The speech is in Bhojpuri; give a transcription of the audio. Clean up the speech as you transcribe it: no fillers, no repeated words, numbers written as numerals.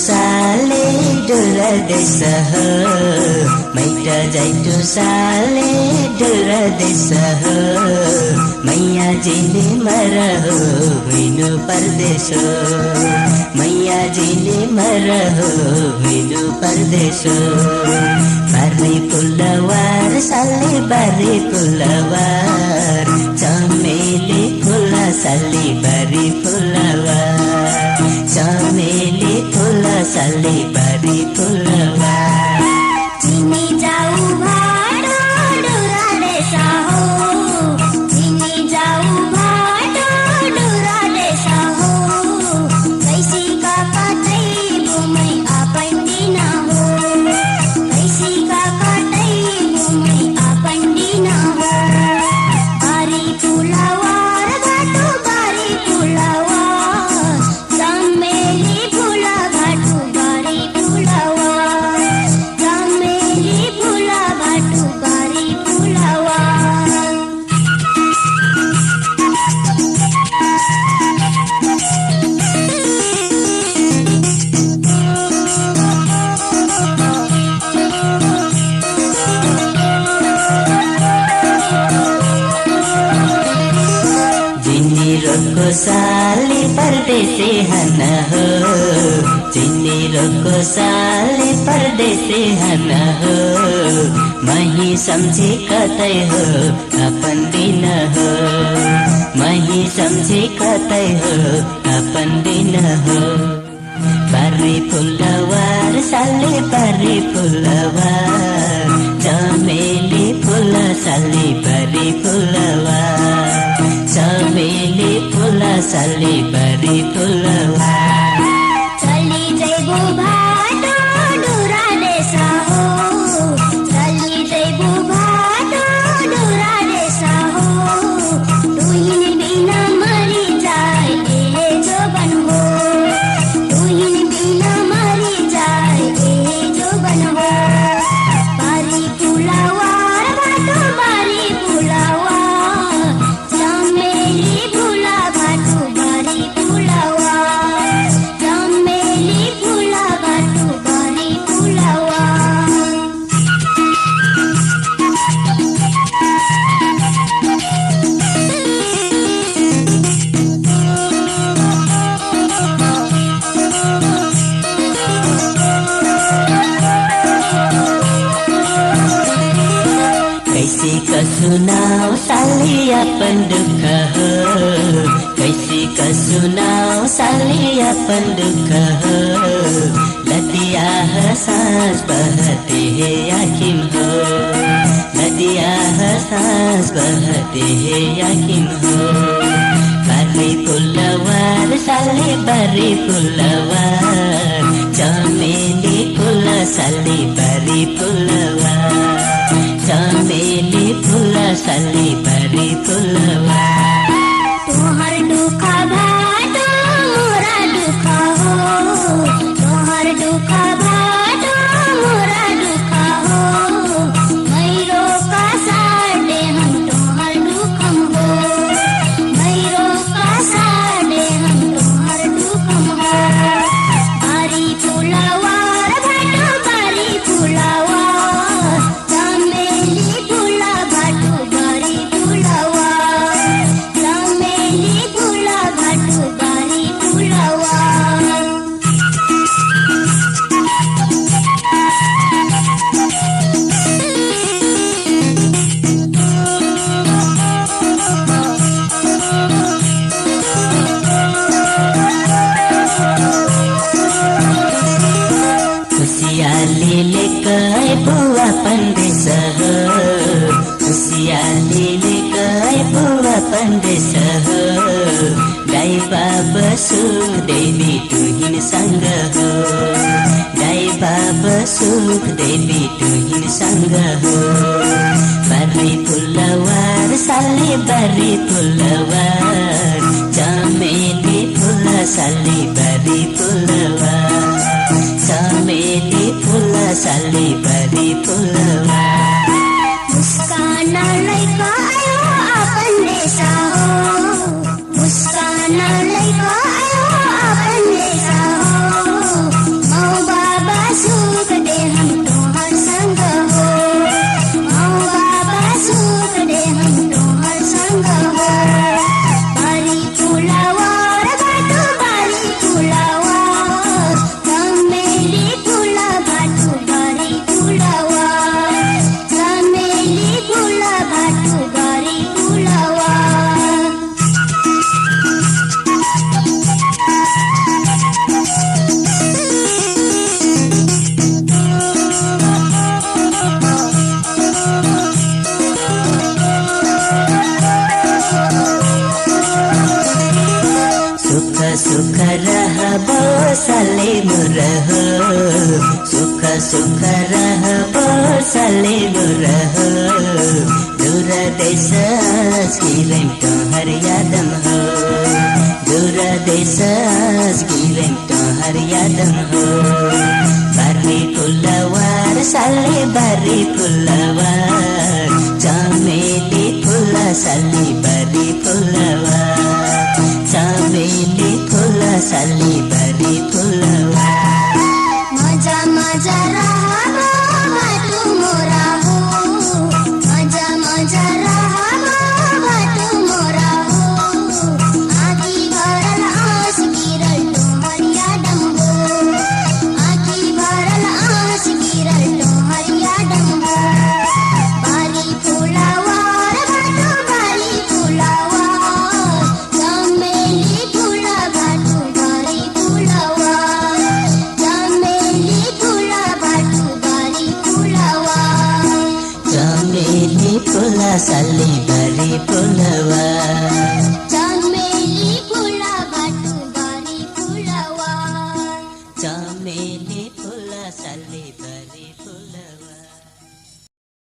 साले डुरा देश हो मैट जाइटो साले डुरा देश हो मैया जिले मर हो हुइनु परदेश मैया जिले मर हो हुइनु परदेश बारी फुलवार साले बारी फुलवार चमेली फुल साली बारी फुलवार चमेली फुल साली बारी फुलवार तिमी जाऊ भाडो डुरा देश हो तिमी जाऊ भाडो डुरा देश हो कैसीका कतै घुमै आपन्दिन हो कैसीका कतै घुमै आपन्दिन हो बारी फुलवार घाटो बारी फुलवार चमेली फुल घाटो बारी फुलवार चमेली फुल घाटो बारी फुलवार जिनीरोको साली परदेशी हन हो जिनीरोको साली परदेशी हन हो मही सम्झी कतै हो अपन दिन हो मही सम्झी कतै हो अपन दिन हो बारी फुलवार साली बारी फुलवार चमेली फुल साली बारी फुलवार चमेली फुल साली बारी फुलवार चली जैबो भाडो डुरा देश हो चली जैबो भाडो डुरा देश हो तुहिन बिना मरि जाए ए जोबन हो तुहिन बिना मरि जाए ए जोबन हो बारी फुलवार घाटो बारी फुलवार चमेली फुल घाटो बारी फुलवार चमेली फुल घाटो बारी फुलवार कैसे का सुनाओ साली अपन दुख हो कैसे का सुनाओ साली अपन दुख हो नदिया है सांस बहते हैं याकिम हो नदिया है सांस बहते हैं याकिम हो बारी फुलवार साली बारी फुलवार चमेली फुल साली बारी फुलवार चमेली फुल साली बारी फुलवार तोहर दुख भाडो मोरा दुख हो तोहर दुख भाडो मोरा दुख हो मैरो का साडे हम तोहर दुखम हो मैरो का साडे हम तोहर दुखम हो बारी फुलवार घाटो बारी फुलवार चमेली फुल घाटो बारी फुलवार चमेली फुल घाटो बारी फुलवार खुशियाली लेकर बुआ पंदेश हो खुशियाली लेकर बुआ पंदेश हो गाई बाबा सुख देवी तुहिन संग हो गाई बाबा सुख देवी तुहिन संग हो बारी फुलवार साली बारी फुलवार चमेली फुल साली बारी फुलवार चमेली फुल साली बारी फुलवार मुस्कान लैको आयो आपन देश हो मुस्कान लैको आयो आपन देश हो सुख सुख रहबो सलेबो रहो दूर देश किरण तोहर यादम हो दूर देश किरण तोहर यादम हो बारी फुलवार साले बारी फुलवार चमेली फुल साली बारी फुलवार चमेली फुल साली बारी फुलवार मजा मजा रहो बाटो मोरा हो मजा मजा रहो बाटो मोरा हो आँखी भरल आँस गिरल तोहर यादम हो आँखी भरल आँस गिरल तोहर यादम हो बारी फुलवार बाटो बारी फुलवार चमेली फुल बाटो बारी फुलवार चमेली फुल बाटो बारी फुलवार चमेली फुल साली बारी फुलवार